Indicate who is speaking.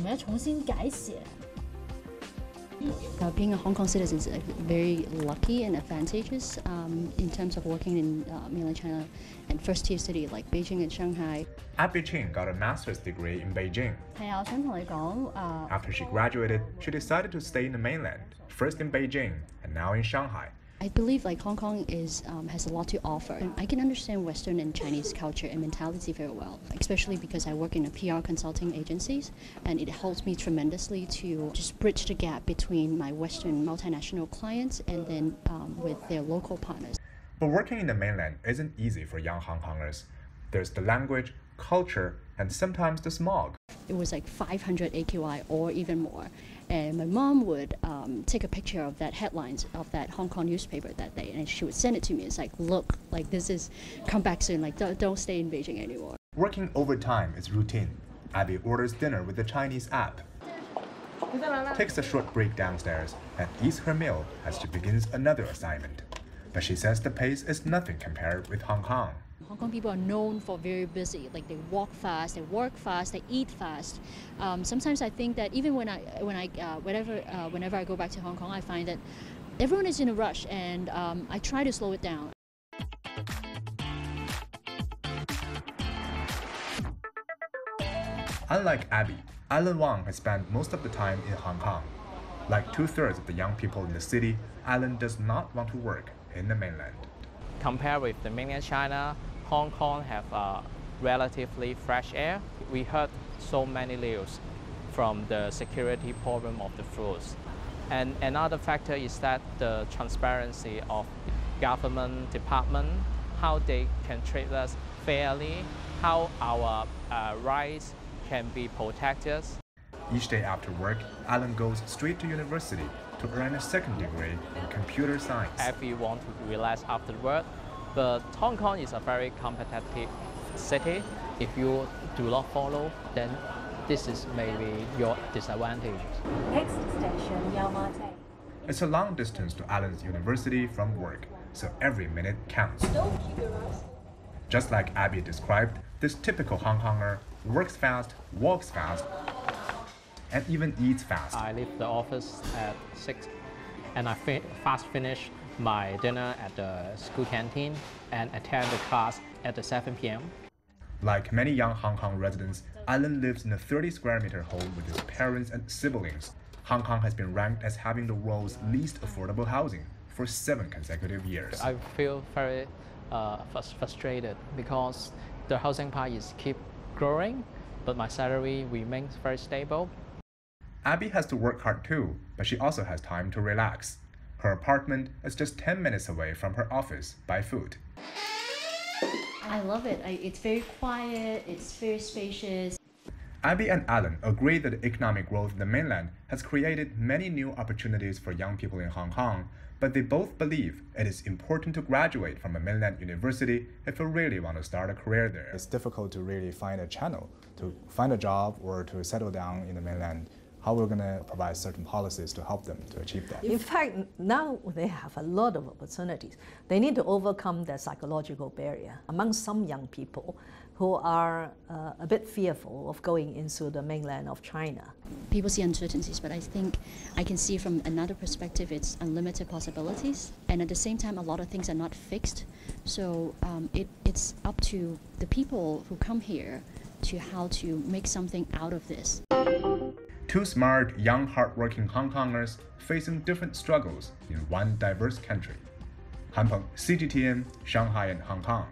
Speaker 1: 们要重新改写。
Speaker 2: Being a Hong Kong citizen is very lucky and advantageous in terms of working in mainland China and first-tier city like Beijing and Shanghai.
Speaker 3: Abbie Chin got a master's degree in Beijing.
Speaker 1: 係啊，我想同你講
Speaker 3: After she graduated, she decided to stay in the mainland, first in Beijing and now in Shanghai.
Speaker 2: I believe like Hong Kong has a lot to offer. And I can understand Western and Chinese culture and mentality very well, especially because I work in a PR consulting agencies, and it helps me tremendously to just bridge the gap between my Western multinational clients and then with their local partners.
Speaker 3: But working in the mainland isn't easy for young Hong Kongers. There's the language, culture, and sometimes the smog.
Speaker 2: It was like 500 AQI or even more. And my mom would take a picture of that headlines of that Hong Kong newspaper that day, and she would send it to me. It's like, look, like this is, come back soon, like don't stay in Beijing anymore.
Speaker 3: Working overtime is routine. Abbie orders dinner with the Chinese app, takes a short break downstairs, and eats her meal as she begins another assignment. But she says the pace is nothing compared with Hong Kong.
Speaker 2: Hong Kong people are known for very busy. Like they walk fast, they work fast, they eat fast. Sometimes I think that even whenever I go back to Hong Kong, I find that everyone is in a rush, and I try to slow it down.
Speaker 3: Unlike Abbie, Alan Wang has spent most of the time in Hong Kong. Like 2/3 of the young people in the city, Alan does not want to work in the mainland.
Speaker 4: Compared with the mainland China, Hong Kong have relatively fresh air. We heard so many news from the security problem of the fruits. And another factor is that the transparency of government department, how they can treat us fairly, how our rights can be protected.
Speaker 3: Each day after work, Alan goes straight to university to earn a second degree in computer science.
Speaker 4: Everyone to relax after work, but Hong Kong is a very competitive city. If you do not follow, then this is maybe your disadvantage.
Speaker 1: Next station, Yau Ma Tei.
Speaker 3: It's a long distance to Alan's university from work, so every minute counts. Just like Abbie described, this typical Hong Konger works fast, walks fast, and even eats fast.
Speaker 4: I leave the office at 6 and I fast finish my dinner at the school canteen and attend the class at the 7 p.m.
Speaker 3: Like many young Hong Kong residents, Alan lives in a 30-square-meter home with his parents and siblings. Hong Kong has been ranked as having the world's least affordable housing for 7 consecutive years.
Speaker 4: I feel very frustrated because the housing price keep growing, but my salary remains very stable.
Speaker 3: Abbie has to work hard too, but she also has time to relax. Her apartment is just 10 minutes away from her office by foot.
Speaker 2: I love it. It's very quiet, it's very spacious.
Speaker 3: Abbie and Alan agree that the economic growth in the mainland has created many new opportunities for young people in Hong Kong, but they both believe it is important to graduate from a mainland university if you really want to start a career there.
Speaker 5: It's difficult to really find a channel to find a job or to settle down in the mainland. How we're going to provide certain policies to help them to achieve that.
Speaker 6: In fact, now they have a lot of opportunities. They need to overcome their psychological barrier among some young people who are a bit fearful of going into the mainland of China.
Speaker 2: People see uncertainties, but I think I can see from another perspective it's unlimited possibilities. And at the same time, a lot of things are not fixed. So it's up to the people who come here to how to make something out of this.
Speaker 3: Two smart, young, hardworking Hong Kongers facing different struggles in one diverse country. Han Peng, CGTN, Shanghai and Hong Kong.